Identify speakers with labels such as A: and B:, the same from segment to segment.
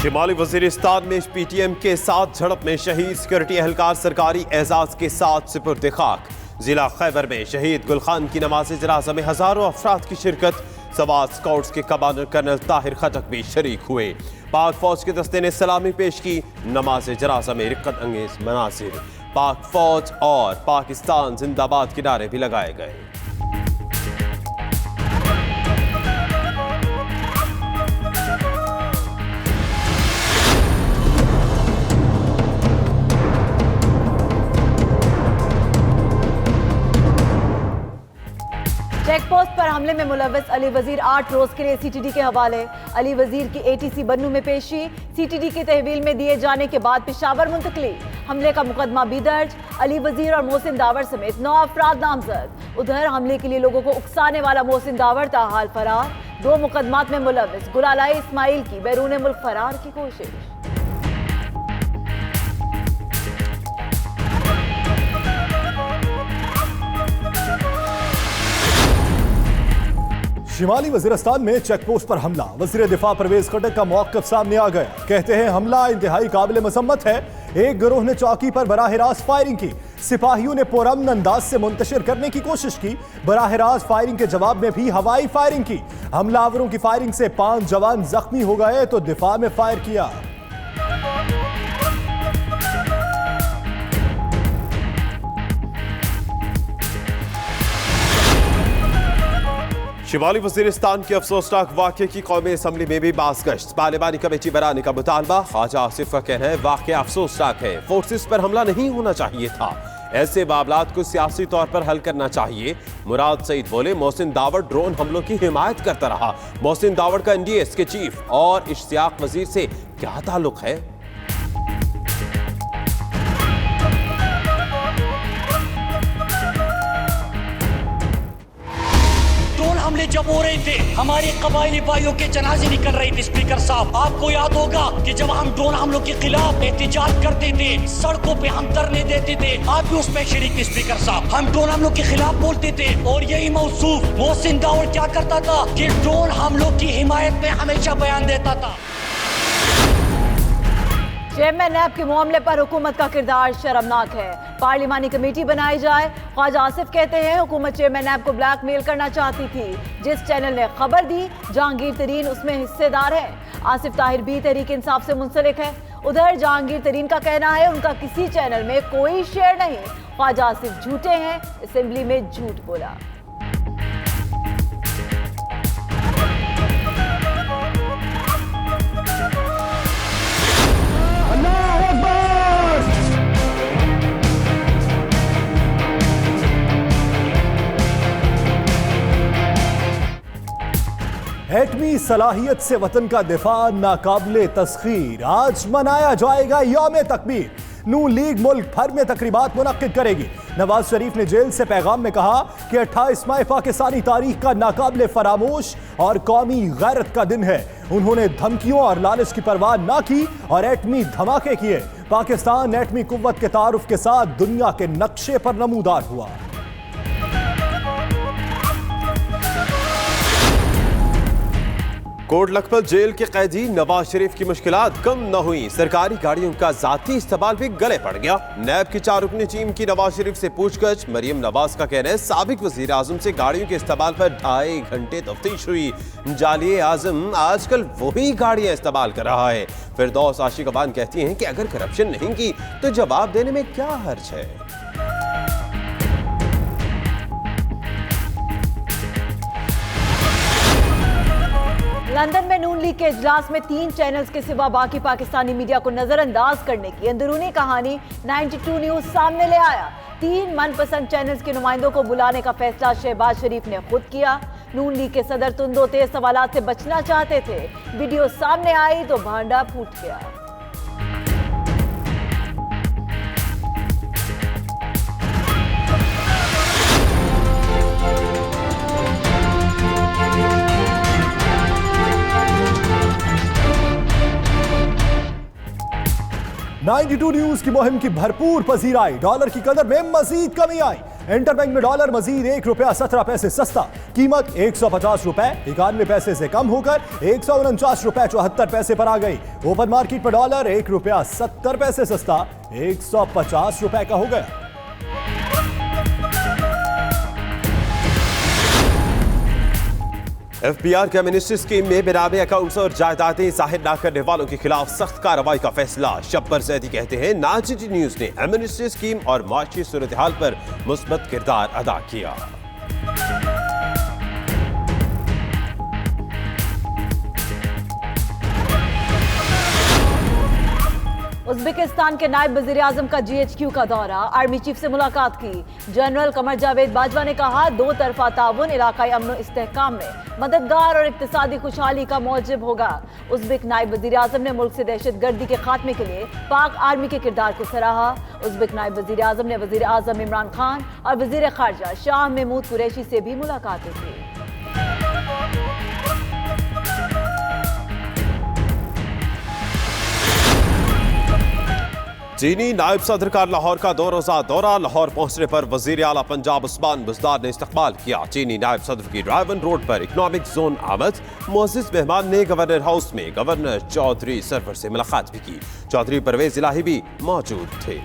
A: शिमाली वजीरिस्तान में पीटीएम के साथ झड़प में शहीद सिक्योरिटी एहलकार सरकारी एजाज के साथ सिपुर्द खाक। जिला खैबर में शहीद गुलखान की नमाज जनाजा में हजारों अफराद की शिरकत। सवात स्काउट्स के कमांडर कर्नल ताहिर खटक भी शरीक हुए। पाक फौज के दस्ते ने सलामी पेश की। नमाज जनाजा में रिक्कत अंगेज मनासिर। पाक फौज और पाकिस्तान जिंदाबाद के नारे भी लगाए गए।
B: चेक पोस्ट पर हमले में मुलव्वस अली वजीर 8 रोज के लिए सीटीडी के हवाले। अली वजीर की एटीसी बन्नू में पेशी। सीटीडी की तहवील में दिए जाने के बाद पेशावर मुंतकली। हमले का मुकदमा भी दर्ज। अली वजीर और मोहसिन दावर समेत 9 अफराद नामजद। उधर हमले के लिए लोगों को उकसाने वाला मोहसिन दावर ताहाल फरार। 2 मुकदमात में मुलव्वस गुलालाई इस्माइल की बैरून मुल्क फरार की कोशिश।
C: शिमाली वजीरिस्तान में चेक पोस्ट पर हमला। वजीर दिफा परवेज खटक का मौक़िफ़ सामने आ गया। कहते हैं हमला इंतहाई काबिल मसम्मत है। एक गिरोह ने चौकी पर बराह रास्त फायरिंग की। सिपाहियों ने पुरअमन अंदाज से मुंतशिर करने की कोशिश की। बराह रास्त फायरिंग के जवाब में भी हवाई फायरिंग की। हमलावरों की फायरिंग से 5 जवान जख्मी हो गए तो दिफा में फायर किया।
A: शिमाली वजीरिस्तान के अफसोसनाक वाक़े की कौमी असम्बली में भी बाज़गश्त। पार्लिमानी कमेटी बनाने का मुतालबा। ख्वाजा आसिफ का कहना है वाक़या अफसोसनाक है। फोर्सेस पर हमला नहीं होना चाहिए था। ऐसे मामलात को सियासी तौर पर हल करना चाहिए। मुराद सईद बोले मोहसिन दावर ड्रोन हमलों की हिमायत करता रहा। मोहसिन दावर का NDS के चीफ और इश्तियाक वजीर से क्या ताल्लुक है?
D: हमले जब हो रहे थे हमारे कबायली भाइयों के जनाजे निकल रहे थे। स्पीकर साहब आपको याद होगा कि जब हम ड्रोन हमलों के खिलाफ एहतिजाज करते थे, सड़कों पे हम धरने देते थे, आप भी उसमें शरीक थे। स्पीकर साहब हम ड्रोन हमलों के खिलाफ बोलते थे और यही मौसूफ मोहसिन दावर क्या करता था कि ड्रोन हमलों की हिमायत में हमेशा बयान देता था।
B: चेयरमैन नैब के मामले पर हुकूमत का किरदार शर्मनाक है। पार्लिमानी कमेटी बनाई जाए। ख्वाजा आसिफ कहते हैं हुकूमत चेयरमैन नैब को ब्लैकमेल करना चाहती थी। जिस चैनल ने खबर दी जहांगीर तरीन उसमें हिस्सेदार है। आसिफ ताहिर भी तहरीक इंसाफ से मुंसलिक है। उधर जहांगीर तरीन का कहना है उनका किसी चैनल में कोई शेयर नहीं। ख्वाजा आसिफ झूठे हैं, असेंबली में झूठ बोला।
C: एटमी सलाहियत से वतन का दिफा नाकाबिले तस्खीर। आज मनाया जाएगा यौम तकबीर। नून लीग मुल्क भर में तकरीबात मुनक्किद करेगी। नवाज शरीफ ने जेल से पैगाम में कहा कि 28 मई पाकिस्तानी तारीख का नाकाबिले फरामोश और कौमी गैरत का दिन है। उन्होंने धमकियों और लालच की परवाह ना की और एटमी धमाके किए। पाकिस्तान एटमी कुव्वत के तारुफ के साथ दुनिया के नक्शे पर नमूदार हुआ।
A: कोट लखपत जेल के कैदी नवाज शरीफ की मुश्किलात कम न हुई। सरकारी गाड़ियों का जाती इस्तेमाल भी गले पड़ गया। नैब की 4 रुकनी टीम की नवाज शरीफ से पूछगछ। मरियम नवाज का कहना है साबिक वजीर आजम से गाड़ियों के इस्तेमाल पर 2.5 घंटे तफ्तीश हुई। जालिए आजम आजकल वही गाड़ियां इस्तेमाल कर रहा है। फिरदौस आशिकबान कहती हैं कि अगर करप्शन नहीं की तो जवाब देने में क्या हर्ज है।
B: लंदन में नून लीग के इजलास में 3 चैनल्स के सिवा बाकी पाकिस्तानी मीडिया को नजरअंदाज करने की अंदरूनी कहानी 92 न्यूज सामने ले आया। 3 मनपसंद चैनल्स के नुमाइंदों को बुलाने का फैसला शहबाज शरीफ ने खुद किया। नून लीग के सदर तुंदो तेज सवालात से बचना चाहते थे। वीडियो सामने आई तो भांडा फूट गया।
C: $92 न्यूज की मुहिम की भरपूर पजीराई। डॉलर की कदर में मजीद कमी आई। इंटरबैंक में डॉलर मजीद ₹1.17 सस्ता, कीमत 150 रुपए 91 पैसे से कम होकर 149 रुपए 74 पैसे पर आ गई। ओपन मार्केट पर डॉलर ₹1.70 सस्ता 150 रुपए का हो गया।
A: एफबीआर के मिनिस्ट्री स्कीम में बेनामी अकाउंट्स और जायदादें जाहिर न करने वालों के खिलाफ सख्त कार्रवाई का फैसला। शब्बर जैदी कहते हैं नाजीटी न्यूज ने एमनिस्ट्री स्कीम और माशी सूरत हाल पर मुस्बत किरदार अदा किया।
B: उज्बेकिस्तान के नायब वजीर आजम का GHQ का दौरा, आर्मी चीफ से मुलाकात की। जनरल कमर जावेद बाजवा ने कहा दो तरफा ताउन इलाकाई अमन इस्तेहकाम में मददगार और इक्तिसादी खुशहाली का मौजिब होगा। उज्बेक नायब वजीर आजम ने मुल्क से दहशतगर्दी के खात्मे के लिए पाक आर्मी के किरदार को सराहा। उज्बेक नायब वजीर आजम ने वजीर आजम इमरान खान और वजीर खारजा शाह महमूद कुरैशी से भी मुलाकातें की।
A: चीनी नायब सदर का लाहौर का 2 रोजा दौरा। लाहौर पहुंचने पर वजीर आला पंजाब उस्मान बुज़दार ने इस्तकबाल किया। चीनी नायब सदर की रायवन रोड पर इकोनॉमिक जोन आमद। मुअज़्ज़िज़ मेहमान ने गवर्नर हाउस में गवर्नर चौधरी सरवर से मुलाकात भी की। चौधरी परवेज इलाही भी मौजूद थे।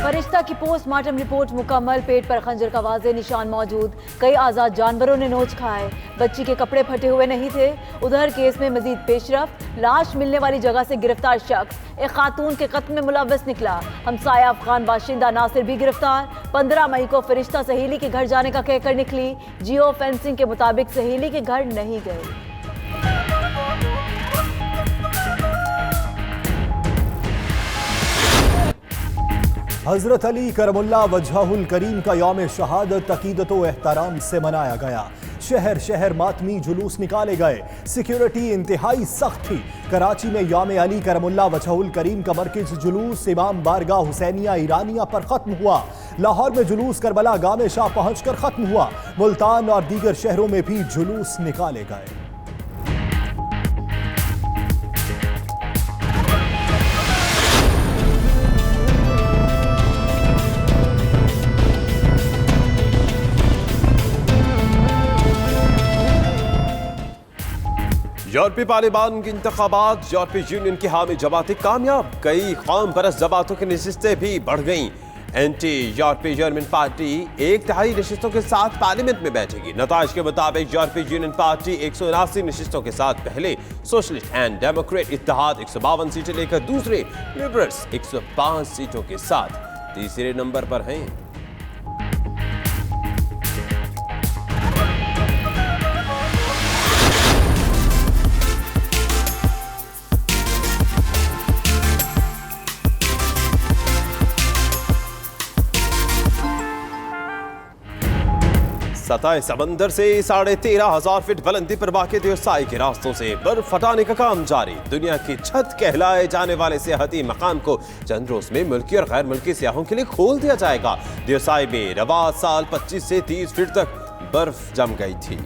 B: फरिश्ता की पोस्टमार्टम रिपोर्ट मुकम्मल, पेट पर खंजर का वाज़े निशान मौजूद। कई आज़ाद जानवरों ने नोच खाए। बच्ची के कपड़े फटे हुए नहीं थे। उधर केस में मजीद पेशरफ, लाश मिलने वाली जगह से गिरफ्तार शख्स एक खातून के कत्ल में मुलव्वस निकला। हमसाया अफगान बाशिंदा नासिर भी गिरफ्तार। 15 मई को फरिश्ता सहेली के घर जाने का कहकर निकली। जियो फेंसिंग के मुताबिक सहेली के घर नहीं गई।
C: हजरत अली करमुल्लाह वजहुल करीम का यौम शहादत अकीदत व एहतराम से मनाया गया। शहर शहर मातमी जुलूस निकाले गए। सिक्योरिटी इंतहाई सख्त थी। कराची में यौम अली करमुल्लाह वजहुल करीम का मरकज जुलूस इमाम बारगाह हुसैनिया ईरानिया पर खत्म हुआ। लाहौर में जुलूस करबला गामे शाह पहुंचकर खत्म हुआ। मुल्तान और दीगर शहरों में भी जुलूस निकाले गए।
A: यूरोपीय पार्लियामान के इंतखाबात, यूरोपीय यूनियन की हामी जमातें कामयाब। कई कौम परस्त जमातों की नशिस्तें भी बढ़ गईं। एंटी यूरोपीय यूनियन पार्टी 1/3 नशिस्तों के साथ पार्लियामेंट में बैठेगी। नताइज के मुताबिक यूरोपीय यूनियन पार्टी 179 नशिस्तों के साथ पहले, सोशलिस्ट एंड डेमोक्रेट इत्तेहाद 152 सीटें लेकर दूसरे, लिबरल्स 105 सीटों के साथ तीसरे नंबर पर हैं। सतह समंदर से 13,500 फीट बुलंदी पर वाक़े दियोसाई के रास्तों से बर्फ हटाने का काम जारी। दुनिया की छत कहलाए जाने वाले सियाहती मकाम को चंद रोज में मुल्की और गैर मुल्की सियाहों के लिए खोल दिया जाएगा। दियोसाई में रवा साल 25 से 30 फीट तक बर्फ जम गई थी।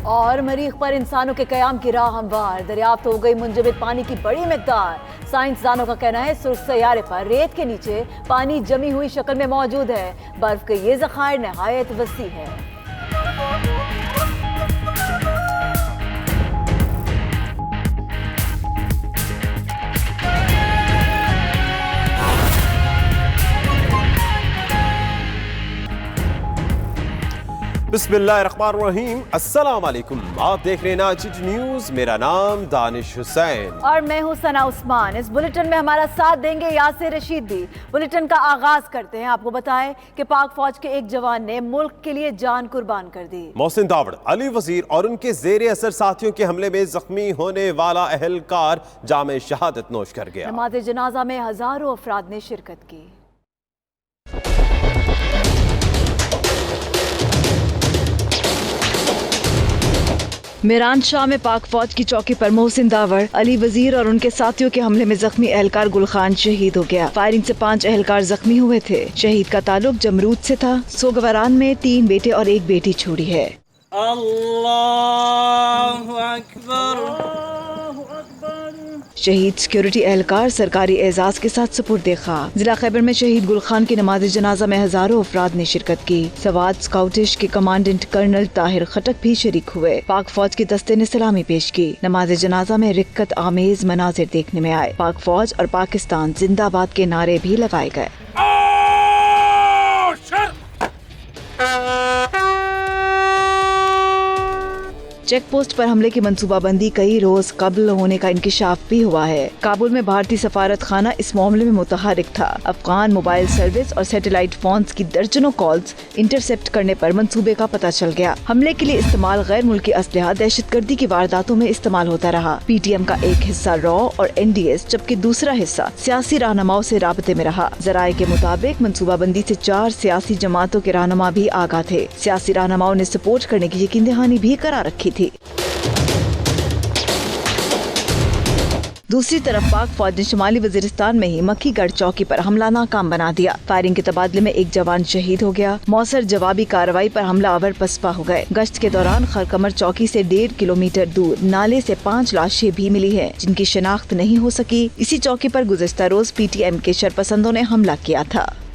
B: और मरीख पर इंसानों के कयाम की राह हमवार। दरियाफ्त हो गई मुंजमद पानी की बड़ी मिकदार। साइंसदानों का कहना है सुर्ख सैयारे पर रेत के नीचे पानी जमी हुई शक्ल में मौजूद है। बर्फ के ये ज़खायर नहायत वसी है।
A: बिस्मिल्लाहिर्रहमानिर्रहीम, अस्सलाम वालेकुम। आप देख रहे हैं नाजीटी न्यूज। मेरा नाम दानिश हुसैन
B: और मैं हूं सना उस्मान। इस बुलेटिन में हमारा साथ देंगे यासिर रशीद भी। बुलेटिन का आगाज करते हैं। आपको बताएं कि पाक फौज के एक जवान ने मुल्क के लिए जान कुर्बान कर दी।
A: मोहसिन दावड़, अली वजीर और उनके जेर असर साथियों के हमले में जख्मी होने वाला अहलकार जामे शहादत नोश कर गया।
B: नमाज जनाजा में हजारों अफराद ने शिरकत की। मीरान शाह में पाक फौज की चौकी पर मोहसिन दावर, अली वजीर और उनके साथियों के हमले में जख्मी एहलकार गुल खान शहीद हो गया। फायरिंग से 5 एहलकार जख्मी हुए थे। शहीद का ताल्लुक जमरूद से था। सोगवारान में 3 बेटे और 1 बेटी छोड़ी है।
E: अल्लाहु अकबर।
B: शहीद सिक्योरिटी एहलकार सरकारी एजाज के साथ सुपुर्द खाक। जिला खैबर में शहीद गुल खान की नमाज जनाजा में हजारों अफराद ने शिरकत की। सवात स्काउटिश के कमांडेंट कर्नल ताहिर खटक भी शरीक हुए। पाक फौज के दस्ते ने सलामी पेश की। नमाज जनाजा में रिक्कत आमेज मनाजिर देखने में आए। पाक फौज और पाकिस्तान जिंदाबाद के नारे भी लगाए गए। चेक पोस्ट पर हमले की मंसूबाबंदी कई रोज कबल होने का इंकिशाफ भी हुआ है। काबुल में भारतीय सफारत खाना इस मामले में मुतहरिक था। अफगान मोबाइल सर्विस और सैटेलाइट फोन्स की दर्जनों कॉल्स इंटरसेप्ट करने पर मंसूबे का पता चल गया। हमले के लिए इस्तेमाल गैर मुल्की असलहा दहशतगर्दी की वारदातों में इस्तेमाल होता रहा। PTM का एक हिस्सा रॉ और NDS जबकि दूसरा हिस्सा सियासी रहनुमाओं से राबते में रहा। जराये के मुताबिक मंसूबाबंदी से 4 सियासी जमातों के रहनुमा भी आगाह थे। सियासी रहनुमाओं ने सपोर्ट करने की यकीन दहानी भी करा रखी थी। दूसरी तरफ पाक फौज ने शुमाली वजीरिस्तान में ही मक्खीगढ़ चौकी पर हमला नाकाम बना दिया। फायरिंग के तबादले में 1 जवान शहीद हो गया। मौसर जवाबी कार्रवाई पर हमलावर पसपा हो गए। गश्त के दौरान खरकमर चौकी से 1.5 किलोमीटर दूर नाले से 5 लाशें भी मिली हैं, जिनकी शिनाख्त नहीं हो सकी। इसी चौकी पर गुज़िश्ता रोज PTM के शरपसंदों ने हमला किया था।